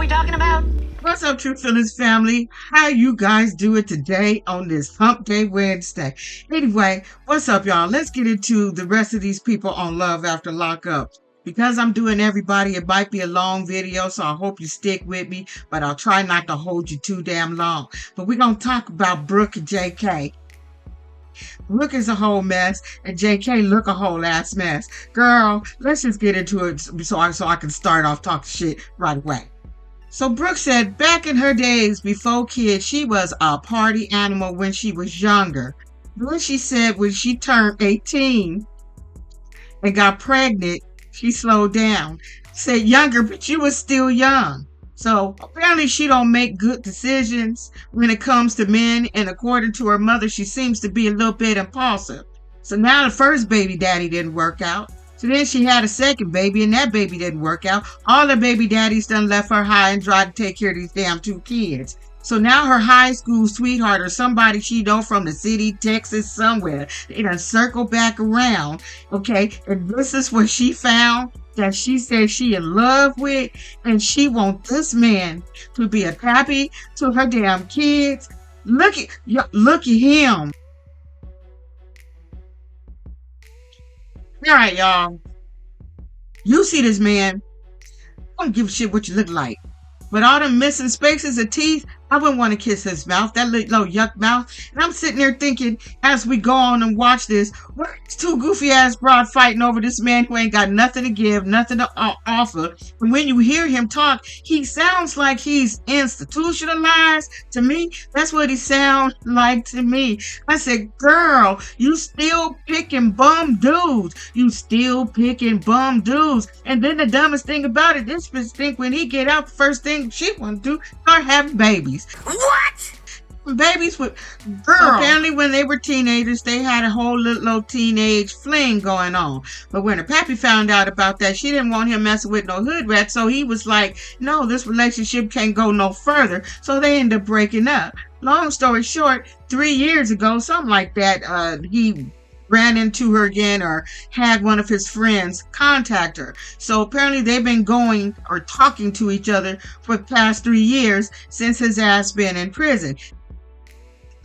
talking about? What's up, True Feelings family? How you guys doing today on this Hump Day Wednesday? Anyway, what's up, y'all? Let's get into the rest of these people on Love After Lockup. Because I'm doing everybody, it might be a long video, so I hope you stick with me, but I'll try not to hold you too damn long. But we're going to talk about Brooke and JK. Brooke is a whole mess, and JK look a whole ass mess. Girl, let's just get into it so I can start off talking shit right away. So Brooke said back in her days before kids, she was a party animal when she was younger. Then she said when she turned 18 and got pregnant, she slowed down. Said younger, but you was still young. So apparently she don't make good decisions when it comes to men, and according to her mother, she seems to be a little bit impulsive. So now the first baby daddy didn't work out. So then she had a second baby, and that baby didn't work out. All the baby daddies done left her high and dry to take care of these damn two kids. So now her high school sweetheart or somebody she know from the city, Texas, somewhere, they done circle back around, okay? And this is what she found that she said she in love with, and she want this man to be a pappy to her damn kids. Look at him. All right, y'all. You see this man. I don't give a shit what you look like. But all them missing spaces of teeth, I wouldn't want to kiss his mouth, that little yuck mouth. And I'm sitting there thinking, as we go on and watch this, what is two goofy ass broad fighting over this man who ain't got nothing to give, nothing to offer. And when you hear him talk, he sounds like he's institutionalized. To me, that's what he sounds like to me. I said, girl, you still picking bum dudes. You still picking bum dudes. And then the dumbest thing about it, this bitch think when he get out, the first thing she want to do, start having babies. What? Babies with girl. Apparently when they were teenagers, they had a whole little teenage fling going on. But when her pappy found out about that, she didn't want him messing with no hood rat. So he was like, no, this relationship can't go no further. So they ended up breaking up. Long story short, 3 years ago, something like that, he ran into her again or had one of his friends contact her. So apparently they've been going or talking to each other for the past 3 years since his ass been in prison.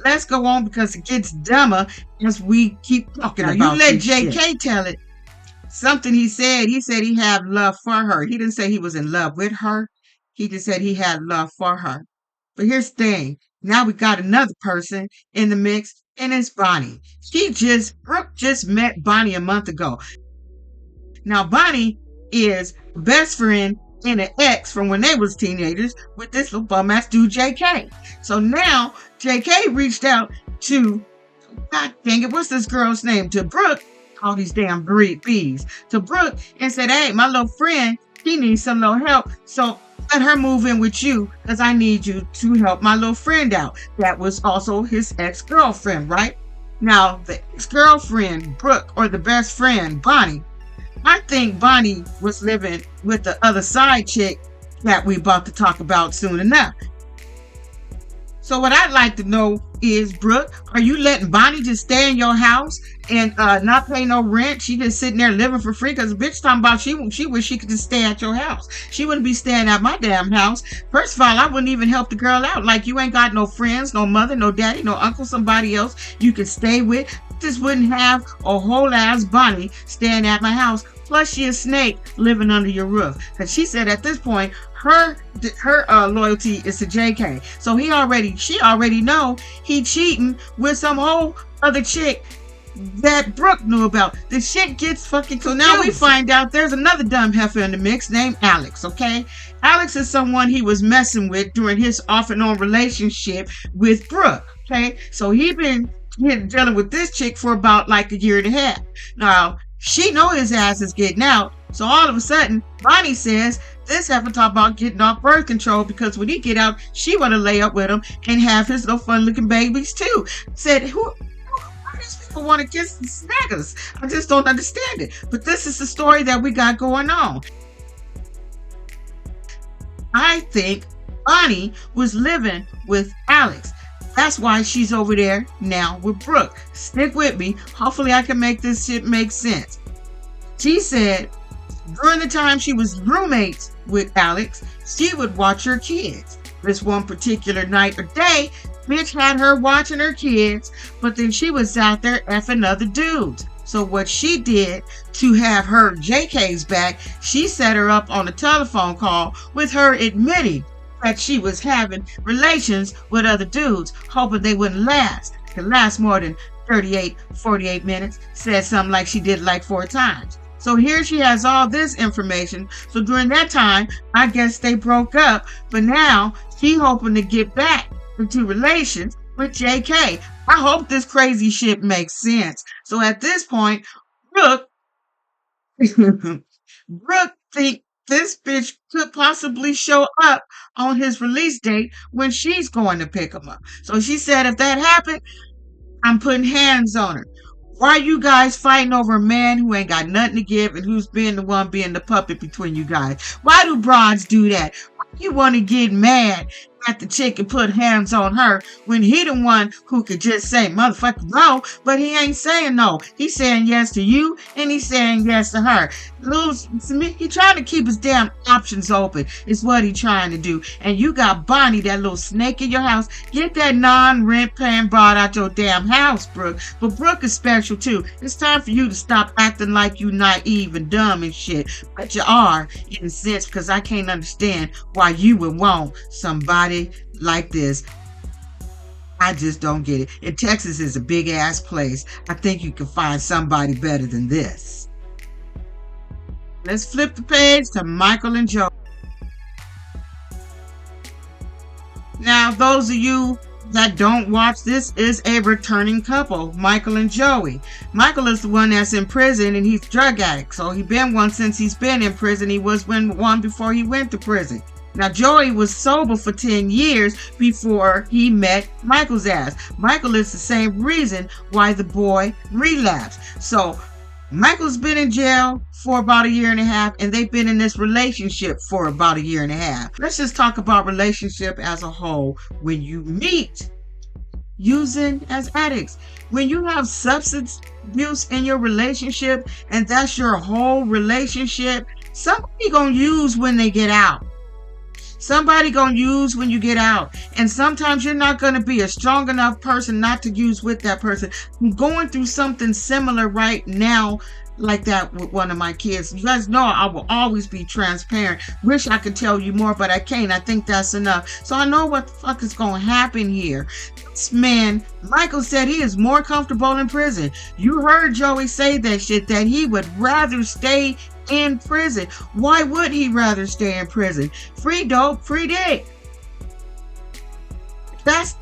Let's go on because it gets dumber as we keep talking about you let JK shit. Tell it. Something he said he had love for her. He didn't say he was in love with her. He just said he had love for her. But here's the thing. Now we got another person in the mix, and it's Bonnie. Brooke just met Bonnie a month ago. Now Bonnie is best friend and an ex from when they was teenagers with this little bum ass dude JK. So now JK reached out to, God dang it, what's this girl's name? To Brooke, all these damn bees. To Brooke and said, hey, my little friend, he needs some little help. So let her move in with you because I need you to help my little friend out. That was also his ex-girlfriend, right? Now, the ex-girlfriend, Brooke, or the best friend, Bonnie, I think Bonnie was living with the other side chick that we about to talk about soon enough. So what I'd like to know is, Brooke, are you letting Bonnie just stay in your house and not pay no rent? She just sitting there living for free? Because the bitch talking about she wish she could just stay at your house. She wouldn't be staying at my damn house. First of all, I wouldn't even help the girl out. Like, you ain't got no friends, no mother, no daddy, no uncle, somebody else you could stay with. Just wouldn't have a whole ass Bonnie staying at my house. Plus she a snake living under your roof. Because she said at this point, her loyalty is to JK. So she already know he cheating with some whole other chick that Brooke knew about. The shit gets fucking confused. So now we find out there's another dumb heifer in the mix named Alex, okay? Alex is someone he was messing with during his off and on relationship with Brooke, okay? So he been dealing with this chick for about like a year and a half. Now, she know his ass is getting out. So all of a sudden, Bonnie says, this heifer talk about getting off birth control because when he get out, she want to lay up with him and have his little fun looking babies too. Said, who these people want to kiss and snaggers? I just don't understand it. But this is the story that we got going on. I think Bonnie was living with Alex. That's why she's over there now with Brooke. Stick with me. Hopefully I can make this shit make sense. She said During the time she was roommates with Alex, she would watch her kids. This one particular night or day, bitch had her watching her kids, but then she was out there effing other dudes. So what she did to have her JK's back, she set her up on a telephone call with her admitting that she was having relations with other dudes, hoping they wouldn't could last more than 38, 48 minutes. Said something like she did like 4 times. So here she has all this information. So during that time, I guess they broke up, but now she hoping to get back into relations with JK. I hope this crazy shit makes sense. So at this point, Brooke think this bitch could possibly show up on his release date when she's going to pick him up. So she said if that happened, I'm putting hands on her. Why you guys fighting over a man who ain't got nothing to give and who's being the one being the puppet between you guys? Why do broads do that? Why you want to get mad at the chick and put hands on her when he the one who could just say motherfucker no, but he ain't saying no. He's saying yes to you and he's saying yes to her. He trying to keep his damn options open is what he trying to do. And you got Bonnie, that little snake in your house. Get that non-rent paying broad out your damn house, Brooke. But Brooke is special too. It's time for you to stop acting like you naive and dumb and shit. But you are in a sense, because I can't understand why you would want somebody like this. I just don't get it. And Texas is a big ass place. I think you can find somebody better than this. Let's flip the page to Michael and Joey. Now, those of you that don't watch, this is a returning couple, Michael and Joey. Michael is the one that's in prison and he's a drug addict. So he's been one since he's been in prison. He was one before he went to prison. Now, Joey was sober for 10 years before he met Michael's ass. Michael is the same reason why the boy relapsed. So Michael's been in jail for about 1.5 years, and they've been in this relationship for about 1.5 years. Let's just talk about relationship as a whole. When you meet using as addicts, when you have substance abuse in your relationship and that's your whole relationship, somebody gonna use when they get out. Somebody gonna use when you get out. And sometimes you're not gonna be a strong enough person not to use with that person. I'm going through something similar right now like that with one of my kids. You guys know I will always be transparent. Wish I could tell you more, but I can't. I think that's enough. So I know what the fuck is gonna happen here. This man, Michael said he is more comfortable in prison. You heard Joey say that shit, that he would rather stay in prison. Why would he rather stay in prison? Free dope, free dick. That's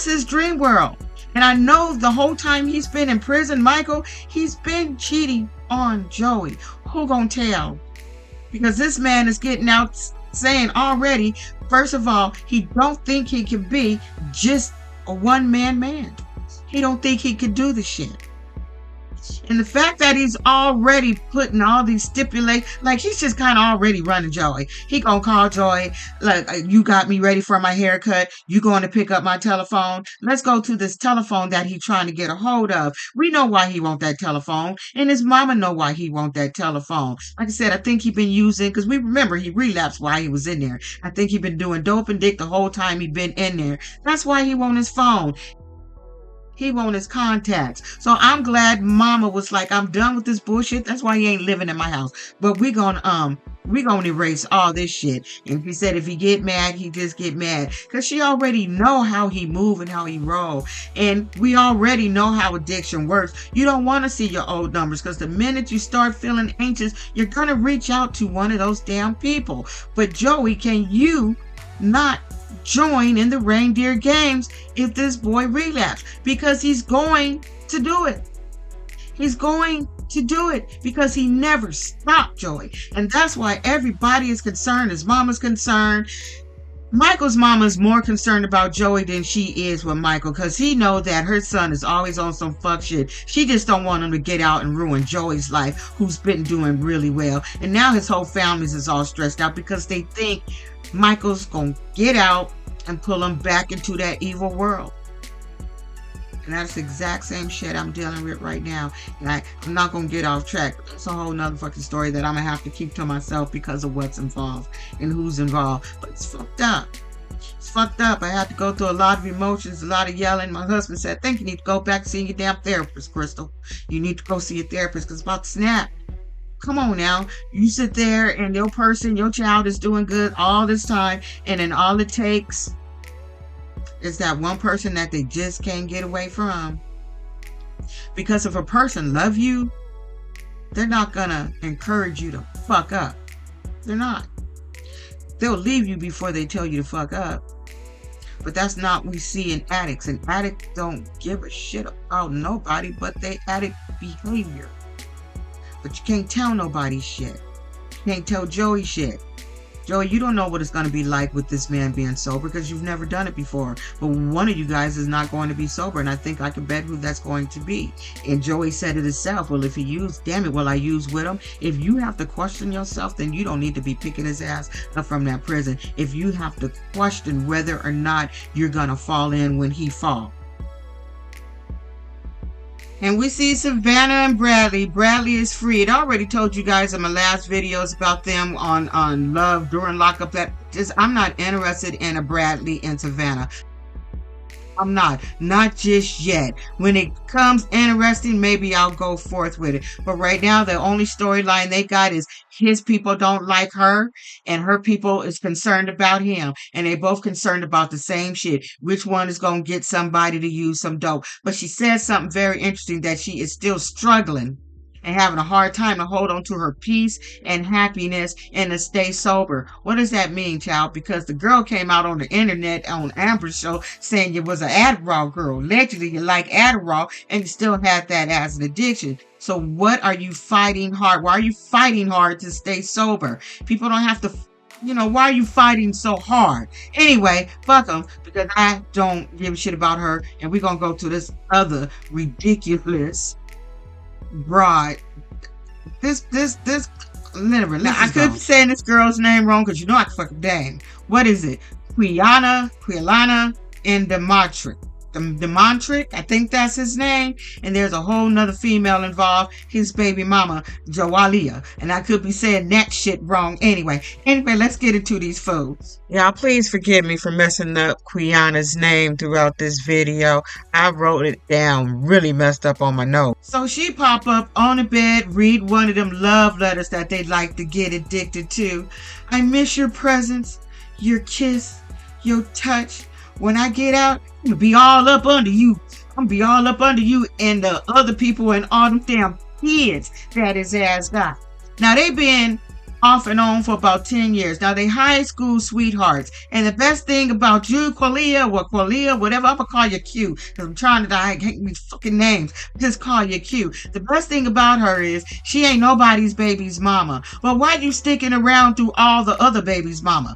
his dream world. And I know the whole time he's been in prison, Michael, he's been cheating on Joey. Who gonna tell? Because this man is getting out saying already, first of all, he don't think he can be just a one-man man. He don't think he could do the shit. And the fact that he's already putting all these stipulations, like he's just kind of already running Joey. He gonna call Joey, like, you got me ready for my haircut. You going to pick up my telephone. Let's go to this telephone that he trying to get a hold of. We know why he want that telephone. And his mama know why he want that telephone. Like I said, I think he been using, because we remember he relapsed while he was in there. I think he been doing dope and dick the whole time he been in there. That's why he want his phone. He want his contacts. So I'm glad mama was like, I'm done with this bullshit. That's why he ain't living in my house. But we gonna erase all this shit. And he said if he get mad, he just get mad. Because she already know how he move and how he roll. And we already know how addiction works. You don't want to see your old numbers, because the minute you start feeling anxious, you're gonna reach out to one of those damn people. But Joey, can you not join in the reindeer games if this boy relapses? Because he's going to do it. He's going to do it because he never stopped, Joey. And that's why everybody is concerned. His mama's concerned. Michael's mama is more concerned about Joey than she is with Michael, because he know that her son is always on some fuck shit. She just don't want him to get out and ruin Joey's life, who's been doing really well. And now his whole family is all stressed out because they think Michael's gonna get out and pull him back into that evil world. And that's the exact same shit I'm dealing with right now. And I'm not going to get off track. It's a whole nother fucking story that I'm going to have to keep to myself because of what's involved and who's involved. But it's fucked up. It's fucked up. I had to go through a lot of emotions, a lot of yelling. My husband said, I think you need to go back and see your damn therapist, Crystal. You need to go see your therapist because it's about to snap. Come on now. You sit there and your child is doing good all this time. And then all it takes is that one person that they just can't get away from. Because if a person loves you, they're not gonna encourage you to fuck up. They're not. They'll leave you before they tell you to fuck up. But that's not what we see in addicts. And addicts don't give a shit about nobody but their addict behavior. But you can't tell nobody shit. You can't tell Joey shit. Joey, you don't know what it's going to be like with this man being sober because you've never done it before. But one of you guys is not going to be sober, and I think I can bet who that's going to be. And Joey said it himself. Well, if he used, damn it, will I use with him? If you have to question yourself, then you don't need to be picking his ass up from that prison. If you have to question whether or not you're going to fall in when he falls. And we see Savannah and Bradley. Bradley is free. I already told you guys in my last videos about them on Love during lockup that I'm not interested in a Bradley and Savannah. I'm not just yet. When it comes interesting, maybe I'll go forth with it. But right now, the only storyline they got is his people don't like her and her people is concerned about him. And they both concerned about the same shit. Which one is going to get somebody to use some dope? But she said something very interesting that she is still struggling and having a hard time to hold on to her peace and happiness and to stay sober. What does that mean, child? Because the girl came out on the internet on Amber's show saying you was an Adderall girl. Allegedly, you like Adderall and you still had that as an addiction. So what are you fighting hard? Why are you fighting hard to stay sober? People don't have to, why are you fighting so hard? Anyway, fuck them, because I don't give a shit about her. And we're going to go to this other ridiculous broad. This literally. Now, I could be saying this girl's name wrong because I can fucking dang. What is it? Quana and Deantric, I think that's his name. And there's a whole nother female involved, his baby mama, Joalia. And I could be saying that shit wrong. Anyway, let's get into these fools. Y'all, please forgive me for messing up Quiana's name throughout this video. I wrote it down really messed up on my notes. So she pop up on the bed, read one of them love letters that they like to get addicted to. I miss your presence, your kiss, your touch. When I get out, I'm gonna be all up under you. I'm gonna be all up under you and the other people and all them damn kids that his ass got. Now, they've been off and on for about 10 years. Now, they high school sweethearts. And the best thing about you, Qualia, whatever, I'm gonna call you Q. Because I'm trying to hate these fucking names. Just call you Q. The best thing about her is she ain't nobody's baby's mama. But why you sticking around through all the other baby's mama?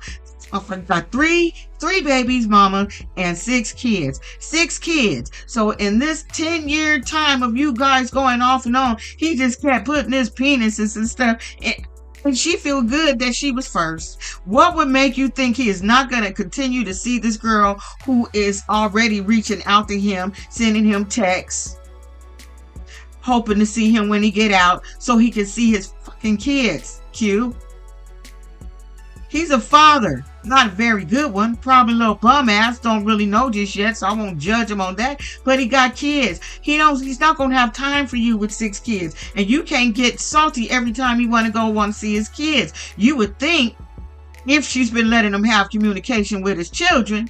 Got three babies mama and 6 kids. 6 kids. So in this 10-year time of you guys going off and on, he just kept putting his penises and stuff. And she feel good that she was first. What would make you think he is not going to continue to see this girl who is already reaching out to him, sending him texts, hoping to see him when he get out so he can see his fucking kids? Q. He's a father. Not a very good one. Probably a little bum ass. Don't really know just yet, so I won't judge him on that. But he got kids. He knows he's not going to have time for you with 6 kids. And you can't get salty every time you want to see his kids. You would think, if she's been letting him have communication with his children,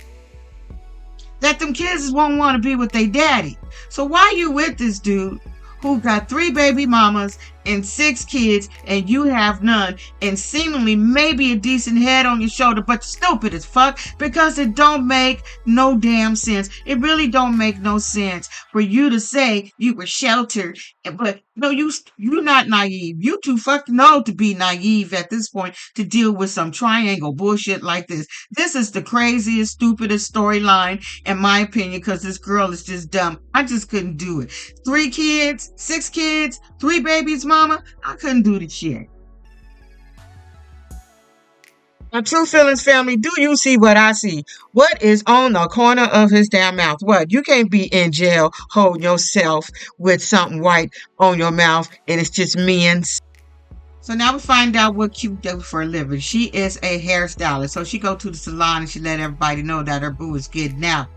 that them kids won't want to be with their daddy. So why you with this dude who got 3 baby mamas and 6 kids and you have none, and seemingly maybe a decent head on your shoulder, but stupid as fuck because it don't make no damn sense. It really don't make no sense for you to say you were sheltered, but no, you're not naive. You too fucking old to be naive at this point to deal with some triangle bullshit like this. This is the craziest, stupidest storyline in my opinion, because this girl is just dumb. I just couldn't do it. 3 kids, 6 kids, 3 babies mama, I couldn't do the shit. Now, True Feelings family, do you see what I see? What is on the corner of his damn mouth? What? You can't be in jail holding yourself with something white on your mouth and it's just men's. So now we find out what Q does for a living. She is a hairstylist. So she go to the salon and she let everybody know that her boo is getting out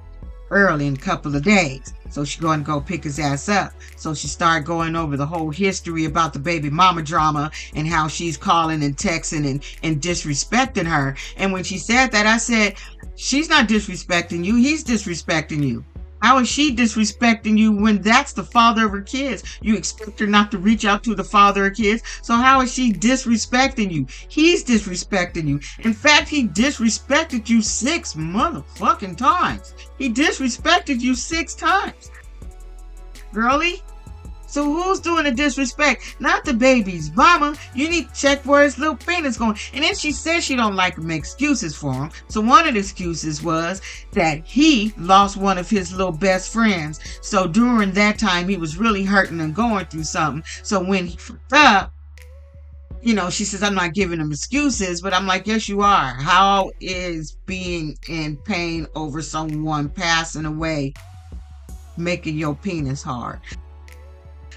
early in a couple of days. So she going to go pick his ass up. So she started going over the whole history about the baby mama drama and how she's calling and texting and disrespecting her. And when she said that, I said, she's not disrespecting you. He's disrespecting you. How is she disrespecting you when that's the father of her kids? You expect her not to reach out to the father of kids. So how is she disrespecting you? He's disrespecting you. In fact, he disrespected you 6 motherfucking times. He disrespected you 6 times. Girlie? So who's doing the disrespect? Not the baby's mama. You need to check where his little penis going. And then she said she don't like to make excuses for him. So one of the excuses was that he lost one of his little best friends. So during that time, he was really hurting and going through something. So when he fucked up, she says, I'm not giving him excuses, but I'm like, yes, you are. How is being in pain over someone passing away making your penis hard?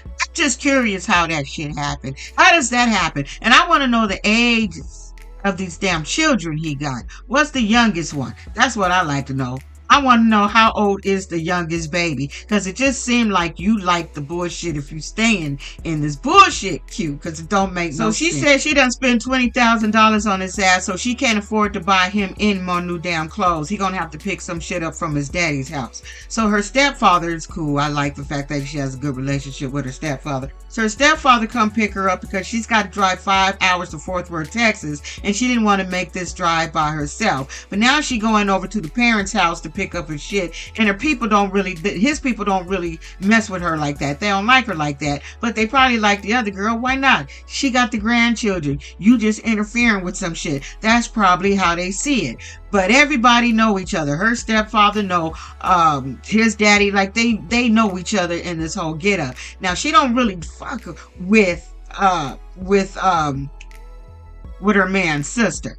I'm just curious how that shit happened. How does that happen? And I want to know the ages of these damn children he got. What's the youngest one? That's what I like to know. I want to know how old is the youngest baby, because it just seemed like you like the bullshit if you staying in this bullshit queue, because it don't make no sense. So she said she done spent $20,000 on his ass, so she can't afford to buy him any more new damn clothes. He gonna have to pick some shit up from his daddy's house. So her stepfather is cool. I like the fact that she has a good relationship with her stepfather. So her stepfather come pick her up because she's got to drive 5 hours to Fort Worth, Texas, and she didn't want to make this drive by herself. But now she going over to the parents' house to pick up her shit, and his people don't really mess with her like that. They don't like her like that, but they probably like the other girl. Why not? She got the grandchildren. You just interfering with some shit. That's probably how they see it. But everybody know each other. Her stepfather know his daddy. Like they know each other in this whole get up. Now she don't really fuck with her man's sister.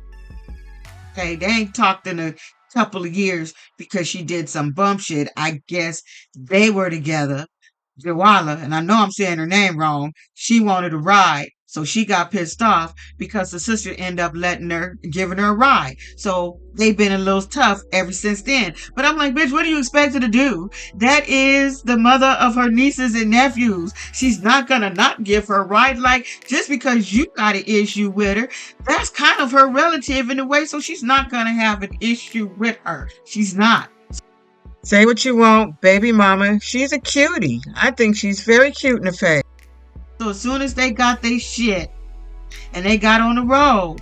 Okay, they ain't talked in a couple of years because she did some bum shit. I guess they were together. Jawala, and I know I'm saying her name wrong, she wanted a ride. So she got pissed off because the sister ended up giving her a ride. So they've been a little tough ever since then. But I'm like, bitch, what do you expect her to do? That is the mother of her nieces and nephews. She's not gonna not give her a ride. Like, just because you got an issue with her, that's kind of her relative in a way. So she's not gonna have an issue with her. She's not. Say what you want, baby mama. She's a cutie. I think she's very cute in the face. So as soon as they got their shit and they got on the road,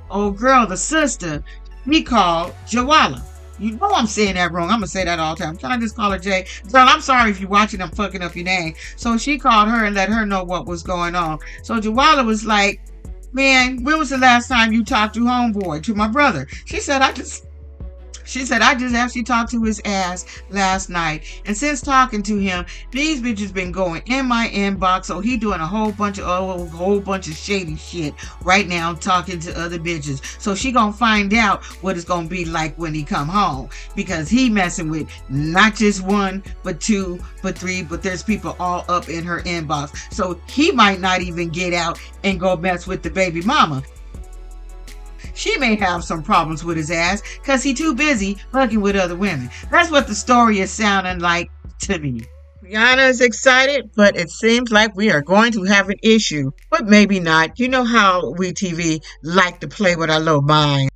old girl, the sister, he called Jawala. You know I'm saying that wrong. I'm going to say that all the time. Can I just call her Jay? Girl, I'm sorry if you're watching. I'm fucking up your name. So she called her and let her know what was going on. So Jawala was like, man, when was the last time you talked to homeboy, to my brother? She said, I just actually talked to his ass last night. And since talking to him, these bitches been going in my inbox. So he doing a whole bunch of shady shit right now, talking to other bitches. So she gonna find out what it's gonna be like when he come home. Because he messing with not just one, but two, but three, but there's people all up in her inbox. So he might not even get out and go mess with the baby mama. She may have some problems with his ass because he's too busy fucking with other women. That's what the story is sounding like to me. Rihanna is excited, but it seems like we are going to have an issue. But maybe not. You know how we TV like to play with our little mind.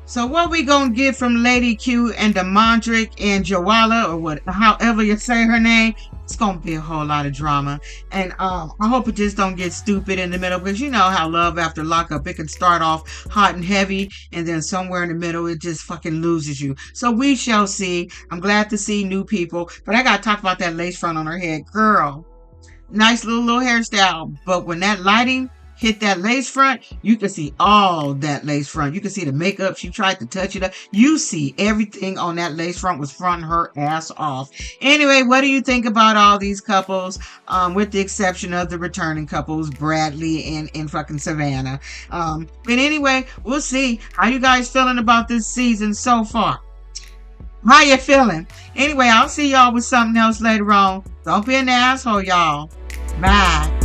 So what we gonna get from Lady Q and Deantric and Jawala, or however you say her name, it's gonna be a whole lot of drama. And I hope it just don't get stupid in the middle, because you know how Love After Lockup, it can start off hot and heavy, and then somewhere in the middle it just fucking loses you. So we shall see. I'm glad to see new people, but I gotta talk about that lace front on her head. Girl, nice little hairstyle, but when that lighting hit that lace front, you can see all that lace front. You can see the makeup. She tried to touch it up. You see everything on that lace front was fronting her ass off. Anyway, what do you think about all these couples, with the exception of the returning couples, Bradley and fucking Savannah? But anyway, we'll see. How you guys feeling about this season so far? How you feeling? Anyway, I'll see y'all with something else later on. Don't be an asshole, y'all. Bye.